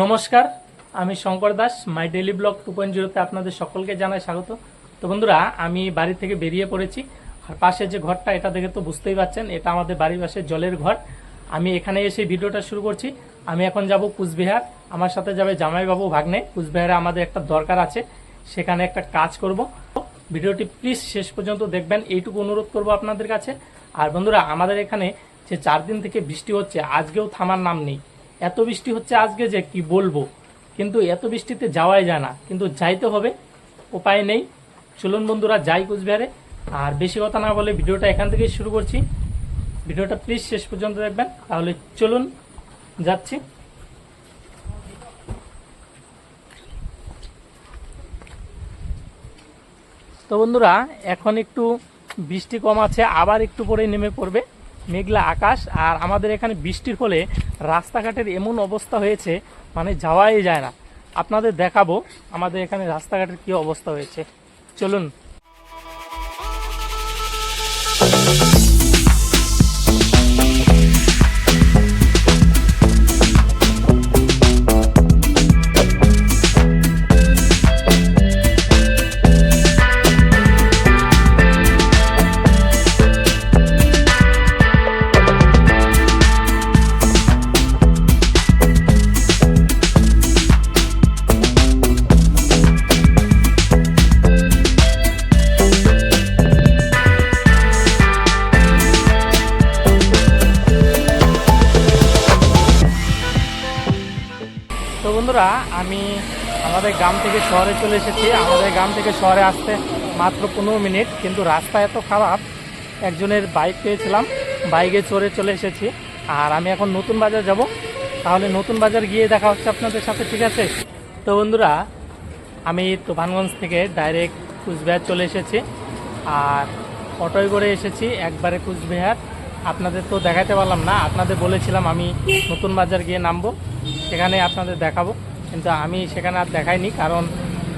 নমস্কার, আমি Shankar Das. My daily blog 2.0-তে আপনাদের সকলকে জানাই স্বাগত। তো বন্ধুরা, আমি বাড়ি থেকে বেরিয়ে পড়েছি। আর পাশে যে ঘরটা, এটা দেখে তো বুঝতেই পারছেন, এটা আমাদের বাড়ির পাশে জলের ঘর। আমি এখানে এসে ভিডিওটা শুরু করছি। আমি এখন যাব কুচবিহার। আমার সাথে যাবে জামাইবাবু, ভাগ্নে। কুচবিহারে আমাদের একটা দরকার আছে, সেখানে একটা কাজ করব। ভিডিওটি প্লিজ শেষ পর্যন্ত দেখবেন, এইটুকু অনুরোধ করব আপনাদের কাছে। আর বন্ধুরা, আমাদের এখানে যে 4 দিন থেকে বৃষ্টি হচ্ছে, আজকেও থামার নাম নেই। এত বৃষ্টি হচ্ছে আজকে যে কি বলবো, কিন্তু এত বৃষ্টিতে যাওয়াই যায় না, কিন্তু যাইতে হবে, উপায় নেই। চলুন বন্ধুরা, যাই কুচবিহারে। আর বেশি কথা না বলে ভিডিওটা এখান থেকেই শুরু করছি। ভিডিওটা প্লিজ শেষ পর্যন্ত দেখবেন। তাহলে চলুন, যাচ্ছি। তো বন্ধুরা, এখন একটু বৃষ্টি কম আছে, আবার একটু পরে নেমে পড়বে। মেঘলা আকাশ, আর আমাদের এখানে বৃষ্টির ফলে রাস্তাঘাটের এমন অবস্থা হয়েছে, মানে যাওয়াই যায় না। আপনাদের দেখাবো আমাদের এখানে রাস্তাঘাটের কি অবস্থা হয়েছে। চলুন। তো বন্ধুরা, আমি আমাদের গ্রাম থেকে শহরে চলে এসেছি। আমাদের গ্রাম থেকে শহরে আসতে মাত্র 15 মিনিট, কিন্তু রাস্তা এত খারাপ। একজনের বাইক পেয়েছিলাম, বাইকে চড়ে চলে এসেছি। আর আমি এখন নতুন বাজার যাব। তাহলে নতুন বাজার গিয়ে দেখা হচ্ছে আপনাদের সাথে, ঠিক আছে? তো বন্ধুরা, আমি তুফানগঞ্জ থেকে ডাইরেক্ট কুচবিহার চলে এসেছি। আর অটোয় করে এসেছি একবারে কুচবিহার। আপনাদের তো দেখাতে পারলাম না, আপনাদের বলেছিলাম আমি নতুন বাজার গিয়ে নামবো, সেখানে আপনাদের দেখাবো। কিন্তু আমি সেখানে আর দেখাইনি, কারণ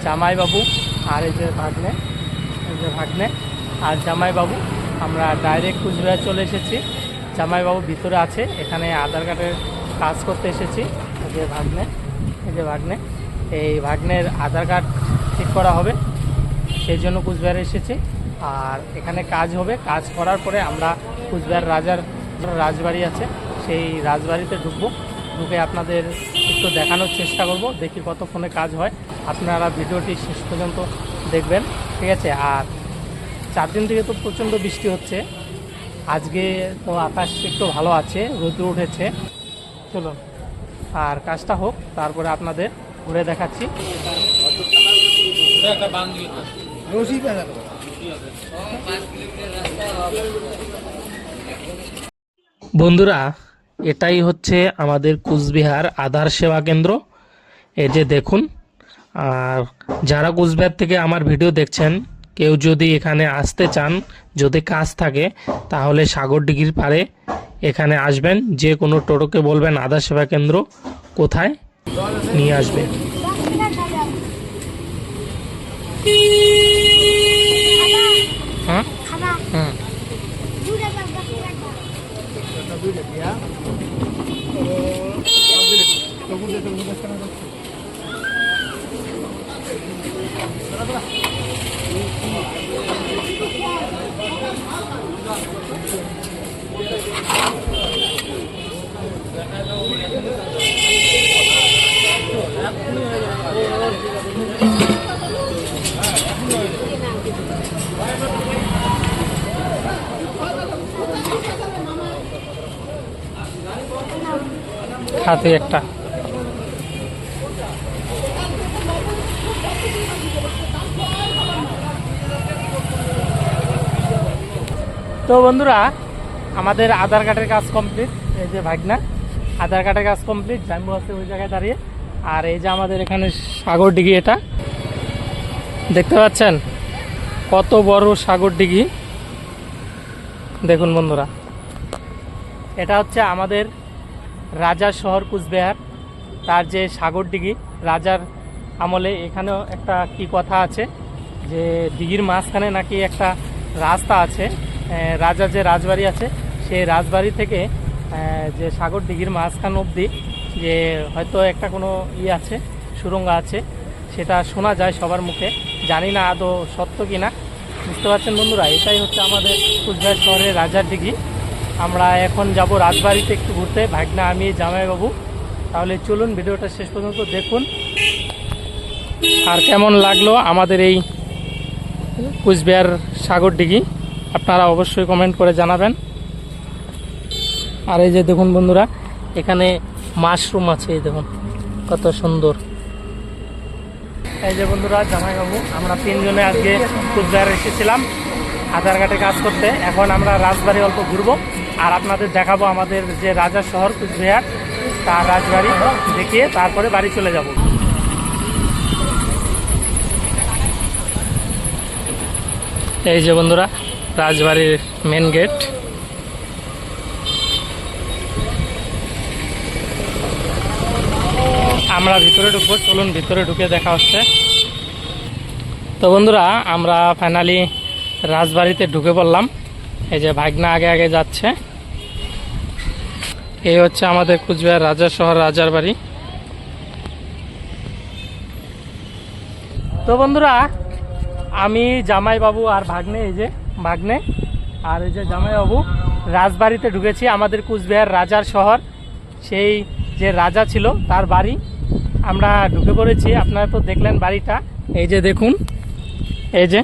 জামাইবাবু আর এই যে ভাগ্নে আর জামাইবাবু, আমরা ডাইরেক্ট কুচবিহার চলে এসেছি। জামাইবাবু ভিতরে আছে, এখানে আধার কার্ডের কাজ করতে এসেছি। এই যে ভাগ্নে, এই ভাগ্নের আধার কার্ড ঠিক করা হবে, সেই জন্য কুচবিহারে এসেছি। আর এখানে কাজ হবে, কাজ করার পরে আমরা কুচবিহার রাজার রাজবাড়ি আছে, সেই রাজবাড়িতে ঢুকে আপনাদের একটু দেখানোর চেষ্টা করব, দেখি কতক্ষণে কাজ হয়। আপনারা ভিডিওটি শেষ পর্যন্ত দেখবেন, ঠিক আছে? আর 4 দিন থেকে তো প্রচণ্ড বৃষ্টি হচ্ছে। আজকে তো আকাশ একটু ভালো আছে, রোদ উঠেছে। চলুন, আর কাজটা হোক, তারপরে আপনাদের ঘুরে দেখাচ্ছি। বন্ধুরা, এটাই হচ্ছে আমাদের কুচবিহার আধার সেবা কেন্দ্র। এই যে দেখুন। আর যারা কুচবিহার থেকে আমার ভিডিও দেখছেন, কেউ যদি এখানে আসতে চান, যদি কাজ থাকে, তাহলে সাগরদিঘির পাড়ে এখানে আসবেন। যে কোনো টোটোকে বলবেন আধার সেবা কেন্দ্র কোথায়, নিয়ে আসবে। হ্যাঁ হ্যাঁ, হাতে একটা। তো বন্ধুরা, আমাদের আধার কার্ডের কাজ কমপ্লিট। এই যে ভাগনা, আধার কার্ডের কাজ কমপ্লিট, জাম্বু আছে ওই জায়গায় দাঁড়িয়ে। আর এই যে আমাদের এখানে সাগরদিঘি, এটা দেখতে পাচ্ছেন কত বড় সাগরদিঘি। দেখুন বন্ধুরা, এটা হচ্ছে আমাদের রাজার শহর কুচবিহার, তার যে সাগরদিঘি, রাজার আমলে। এখানেও একটা কি কথা আছে যে দিঘির মাঝখানে নাকি একটা রাস্তা আছে, রাজার যে রাজবাড়ি আছে, সেই রাজবাড়ি থেকে যে সাগরদিঘির মাঝখান অবধি যে হয়তো একটা কোনো আছে, সুড়ঙ্গ আছে, সেটা শোনা যায় সবার মুখে, জানি না আদৌ সত্য কি না। বুঝতে পারছেন বন্ধুরা, এটাই হচ্ছে আমাদের কুচবিহার শহরের রাজার দিঘি। আমরা এখন যাব রাজবাড়িতে একটু ঘুরতে, ভাগনা, আমি, জামাইবাবু। তাহলে চলুন ভিডিওটা শেষ পর্যন্ত দেখুন, আর কেমন লাগলো আমাদের এই কুচবিহার সাগর দিঘি আপনারা অবশ্যই কমেন্ট করে জানাবেন। আর এই যে দেখুন বন্ধুরা, এখানে মাশরুম আছে, এই দেখুন কত সুন্দর। এই যে বন্ধুরা, জামাইবাবু, আমরা 3 জনে আজকে কুচবিহার এসেছিলাম আধার কার্ডে কাজ করতে। এখন আমরা রাজবাড়ি অল্প ঘুরবো আর আপনাদের দেখাবো আমাদের যে রাজার শহর কুচবিহার, তার রাজবাড়ি দেখিয়ে তারপরে বাড়ি চলে যাব। এই যে বন্ধুরা, রাজবাড়ির মেন গেট। আমরা ভিতরে ঢুকবো, চলুন ভিতরে ঢুকে দেখা হচ্ছে। তো বন্ধুরা, আমরা ফাইনালি রাজবাড়িতে ঢুকে পড়লাম। এই যে ভাগনা আগে আগে যাচ্ছে। এই হচ্ছে আমাদের কুচবিহার রাজার শহর, রাজার বাড়ি। তো বন্ধুরা, আমি, জামাইবাবু আর ভাগ্নে, এই যে ভাগ্নে আর এই যে জামাইবাবু রাজবাড়িতে ঢুকেছি। আমাদের কুচবিহার রাজার শহর, সেই যে রাজা ছিল তার বাড়ি আমরা ঢুকে পড়েছি। আপনারা তো দেখলেন বাড়িটা, এই যে দেখুন, এই যে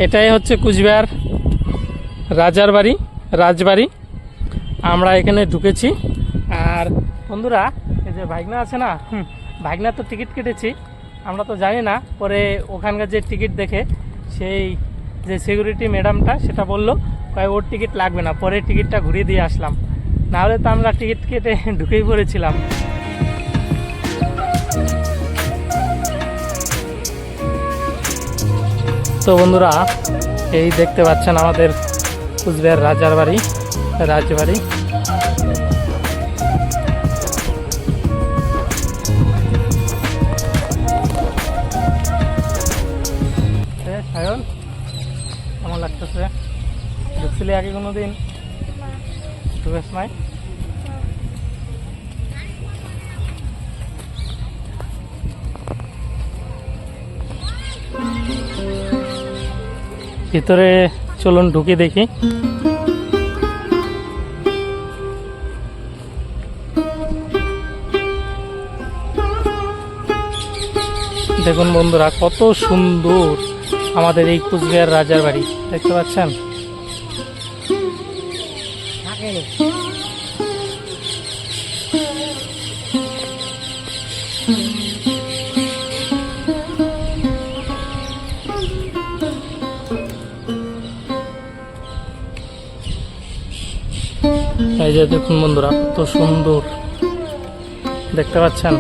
এটাই হচ্ছে কুচবিহার রাজার বাড়ি, রাজবাড়ি। আমরা এখানে ঢুকেছি। আর বন্ধুরা, এই যে ভাগনা আছে না, ভাগনা তো টিকিট কেটেছি, আমরা তো জানি না। পরে ওখানকার যে টিকিট দেখে সেই যে সিকিউরিটি ম্যাডামটা সেটা বললো ওর টিকিট লাগবে না, পরে টিকিটটা ঘুরিয়ে দিয়ে আসলাম, নাহলে তো আমরা টিকিট কেটে ঢুকেই পড়েছিলাম। তো বন্ধুরা, এই দেখতে পাচ্ছেন আমাদের কুচবিহার রাজার বাড়ি, রাজবাড়ি। সায়ন, কেমন লাগতেছে? ঢুকছিলি আগে কোনো দিন? ঢুকেছ নাই? ভিতরে চলুন ঢুকে দেখি। দেখুন বন্ধুরা, কত সুন্দর আমাদের এই কুচবিহার রাজার বাড়ি, দেখতে পাচ্ছেন? এই যে দেখুন বন্ধুরা, কত সুন্দর, দেখতে পাচ্ছেন?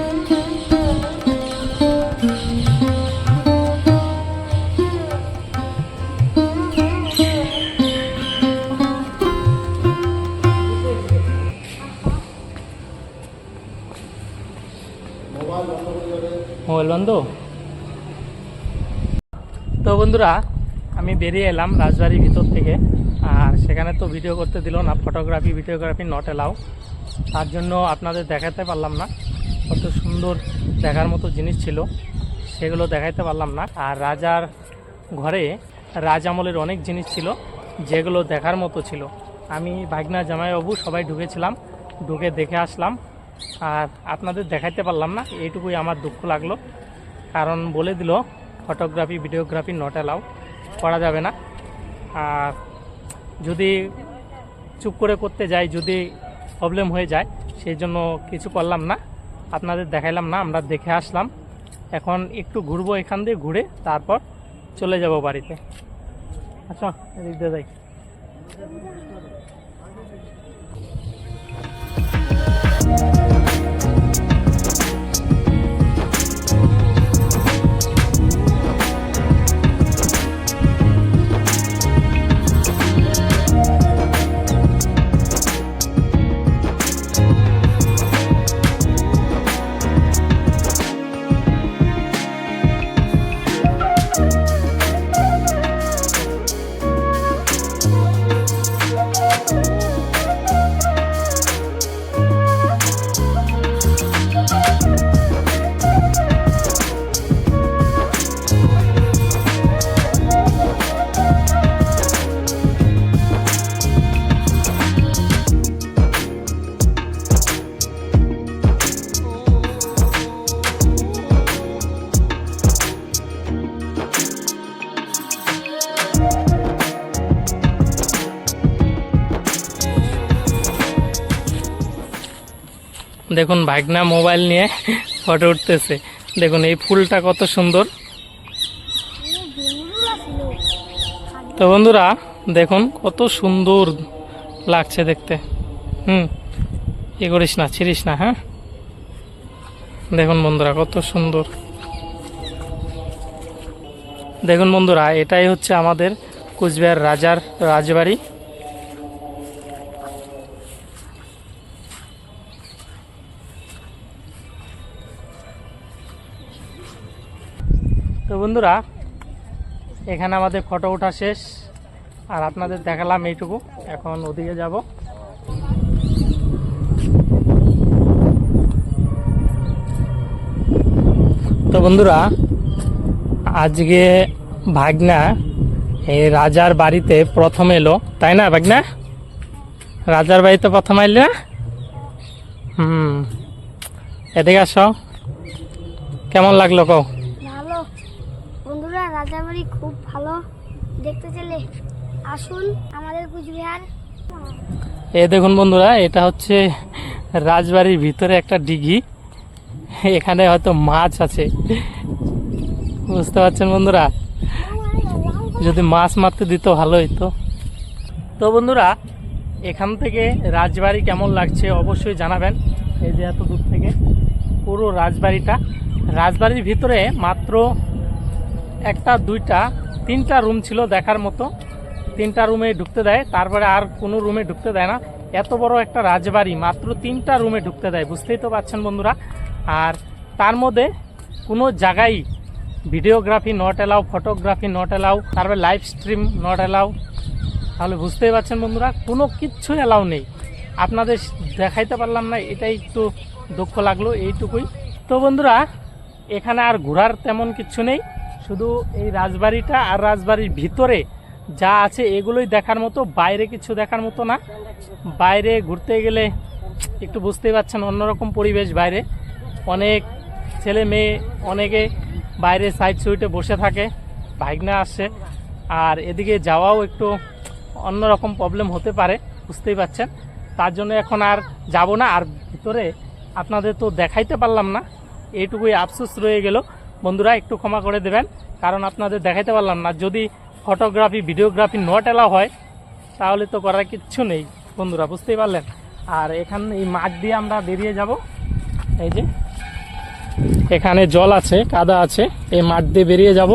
মোবাইল বন্ধ। তো বন্ধুরা, আমি বেরিয়ে এলাম রাজবাড়ির ভিতর থেকে, আর সেখানে তো ভিডিও করতে দিল না, ফটোগ্রাফি ভিডিওগ্রাফি নট এলাও। তার জন্য আপনাদের দেখাতে পারলাম না। কত সুন্দর দেখার মতো জিনিস ছিল, সেগুলো দেখাইতে পারলাম না। আর রাজার ঘরে রাজ আমলের অনেক জিনিস ছিল যেগুলো দেখার মতো ছিল। আমি, ভাগনা, জামাইবাবু সবাই ঢুকেছিলাম, ঢুকে দেখে আসলাম। আর আপনাদের দেখাইতে পারলাম না, এইটুকুই আমার দুঃখ লাগলো। কারণ বলে দিল ফটোগ্রাফি ভিডিওগ্রাফি নট এলাও, করা যাবে না। আর যদি চুপ করে করতে যাই, যদি প্রবলেম হয়ে যায়, সেই জন্য কিছু করলাম না, আপনাদের দেখাইলাম না। আমরা দেখে আসলাম, এখন একটু ঘুরবো, এখান দিয়ে ঘুরে তারপর চলে যাব বাড়িতে। আচ্ছা, এদিক দিয়ে যাই। দেখুন ভাগনা মোবাইল নিয়ে ফটো উঠতেছে। দেখুন এই ফুলটা কত সুন্দর। তো বন্ধুরা দেখুন কত সুন্দর লাগছে দেখতে। এ করিস না, ছিড়িস না। হ্যাঁ, দেখুন বন্ধুরা কত সুন্দর। দেখুন বন্ধুরা, এটাই হচ্ছে আমাদের কুচবিহার রাজার রাজবাড়ি। তো বন্ধুরা, এখানে আমাদের ফটো ওঠা শেষ, আর আপনাদের দেখালাম এইটুকু। এখন ওদিকে যাব। তো বন্ধুরা, আজকে ভাগনা এই রাজার বাড়িতে প্রথম এলো, তাই না ভাগনা? রাজার বাড়িতে প্রথম এলো না? এদিকে আসো, কেমন লাগলো কও? ভালো বন্ধুরা, রাজার বাড়ি খুব ভালো। দেখতে চলে আসুন আমাদের কুচবিহার। এই দেখুন বন্ধুরা, এটা হচ্ছে রাজবাড়ির ভিতরে একটা দিঘি। এখানে হয়তো মাছ আছে, বুঝতে পারছেন বন্ধুরা? যদি মাছ মারতে দিত ভালো হইতো। তো বন্ধুরা, এখান থেকে রাজবাড়ি কেমন লাগছে অবশ্যই জানাবেন। এই যে এত দূর থেকে পুরো রাজবাড়িটা, রাজবাড়ির ভিতরে মাত্র একটা, দুইটা, তিনটা রুম ছিল দেখার মতো। তিনটা রুমে ঢুকতে দেয়, তারপরে আর কোনো রুমে ঢুকতে দেয় না। এত বড় একটা রাজবাড়ি, মাত্র তিনটা রুমে ঢুকতে দেয়, বুঝতেই তো পারছেন বন্ধুরা। আর তার মধ্যে কোনো জায়গায় videography not allow, photography not allow, তারপরে লাইভ স্ট্রিম নট অ্যালাউ। তাহলে বুঝতেই পারছেন বন্ধুরা, কোনো কিচ্ছুই অ্যালাউ নেই। আপনাদের দেখাইতে পারলাম না, এটাই একটু দুঃখ লাগলো, এইটুকুই। তো বন্ধুরা, এখানে আর ঘোরার তেমন কিছু নেই, শুধু এই রাজবাড়িটা আর রাজবাড়ির ভিতরে যা আছে এগুলোই দেখার মতো, বাইরে কিছু দেখার মতো না। বাইরে ঘুরতে গেলে একটু বুঝতেই পারছেন অন্যরকম পরিবেশ। বাইরে অনেক ছেলে মেয়ে, অনেকে বাইরে সাইড সুইটে বসে থাকে, ভাগনা আসছে, আর এদিকে যাওয়াও একটু অন্যরকম প্রবলেম হতে পারে, বুঝতেই পারছেন। তার জন্য এখন আর যাব না। আর ভিতরে আপনাদের তো দেখাইতে পারলাম না, এইটুকুই আফসোস রয়ে গেল বন্ধুরা, একটু ক্ষমা করে দেবেন, কারণ আপনাদের দেখাইতে পারলাম না। যদি ফটোগ্রাফি ভিডিওগ্রাফি নট অ্যালাউ হয় তাহলে তো করার কিচ্ছু নেই বন্ধুরা, বুঝতেই পারলেন। আর এখানে এই মাঠ দিয়ে আমরা বেরিয়ে যাব। এই যে এখানে জল আছে, কাদা আছে, এই মাঠ দিয়ে বেরিয়ে যাব।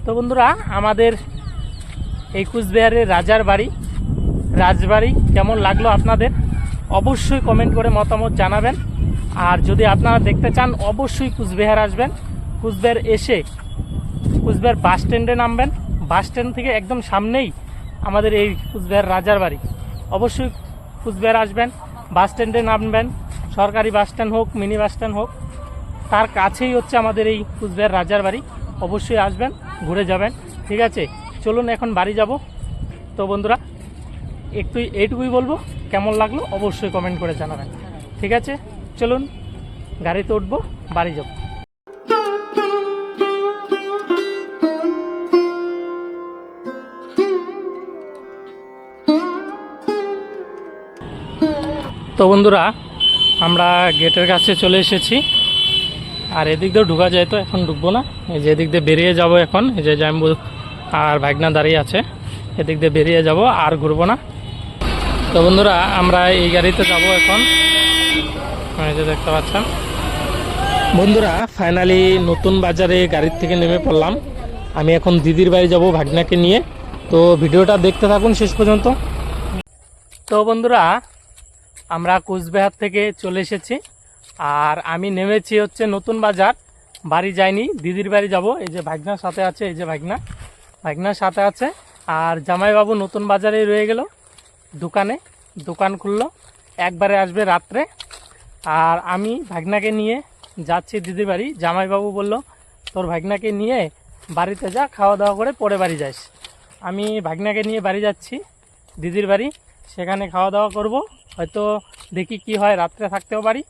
তো বন্ধুরা, আমাদের এই কুচবিহারের রাজার বাড়ি, রাজবাড়ি কেমন লাগলো আপনাদের অবশ্যই কমেন্ট করে মতামত জানাবেন। আর যদি আপনারা দেখতে চান অবশ্যই কুচবিহার আসবেন। কুচবিহার এসে কুচবিহার বাস স্ট্যান্ডে নামবেন, বাস স্ট্যান্ড থেকে একদম সামনেই আমাদের এই কুচবিহার রাজার বাড়ি। অবশ্যই কুচবিহার আসবেন, বাস স্ট্যান্ডে নামবেন, সরকারি বাস স্ট্যান্ড হোক, মিনি বাস স্ট্যান্ড হোক, তার কাছেই হচ্ছে আমাদের এই কুচবিহার রাজার বাড়ি। অবশ্যই আসবেন, ঘুরে যাবেন। ঠিক আছে, চলুন এখন বাড়ি যাব। তো বন্ধুরা, একটু এইটুকুই বলবো, কেমন লাগলো অবশ্যই কমেন্ট করে জানাবেন। ঠিক আছে, চলুন গাড়িতে উঠবো, বাড়ি যাব। তো বন্ধুরা, আমরা গেটের কাছে চলে এসেছি, আর এদিক দিয়েও ঢোকা যায়, তো এখন ঢুকবো না। এই যে এদিক দিয়ে বেরিয়ে যাব এখন। এই যে জাম্বু আর ভাগনা দাঁড়িয়ে আছে, এদিক দিয়ে বেরিয়ে যাব, আর ঘুরবো না। তো বন্ধুরা, আমরা এই গাড়িতে যাব এখন। এই যে দেখতে পাচ্ছেন বন্ধুরা, ফাইনালি নতুন বাজারে গাড়ির থেকে নেমে পড়লাম। আমি এখন দিদির বাড়ি যাব ভাগনাকে নিয়ে। তো ভিডিওটা দেখতে থাকুন শেষ পর্যন্ত। তো বন্ধুরা, আমরা কুচবিহার থেকে চলে এসেছি, আর আমি নেমেছি হচ্ছে নতুন বাজার। বাড়ি যাইনি, দিদির বাড়ি যাব। এই যে ভাগনার সাথে আছে, এই যে ভাগনার সাথে আছে। আর জামাইবাবু নতুন বাজারে রয়ে গেল, দোকান খুললো, একবারে আসবে রাত্রে। আর আমি ভাগনাকে নিয়ে যাচ্ছি দিদির বাড়ি। জামাইবাবু বলল তোর ভাগনাকে নিয়ে বাড়িতে যা, খাওয়া দাওয়া করে পরে বাড়ি যাস। আমি ভাগনাকে নিয়ে বাড়ি যাচ্ছি দিদির বাড়ি, সেখানে খাওয়া দাওয়া করব। হয়তো দেখি কি হয়, রাত্রে থাকতেও পারি,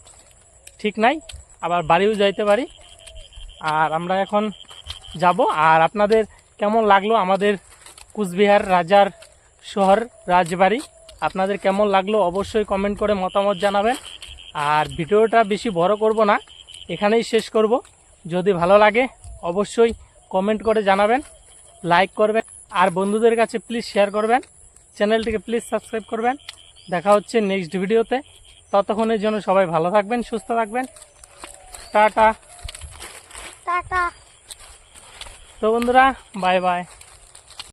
ঠিক নাই, আবার বাড়িও যাইতে পারি। আর আমরা এখন যাব। আর আপনাদের কেমন লাগলো আমাদের কুচবিহার রাজার শহর রাজবাড়ি, আপনাদের কেমন লাগলো অবশ্যই কমেন্ট করে মতামত জানাবেন। আর ভিডিওটা বেশি বড় করব না, এখানেই শেষ করব। যদি ভালো লাগে অবশ্যই কমেন্ট করে জানাবেন, লাইক করবেন, আর বন্ধুদের কাছে প্লিজ শেয়ার করবেন। চ্যানেলটিকে প্লিজ সাবস্ক্রাইব করবেন। দেখা হচ্ছে নেক্সট ভিডিওতে। ততক্ষণের জন্য সবাই ভালো থাকবেন, সুস্থ থাকবেন। টাটা। টাটা। তো বন্ধুরা, বাই বাই।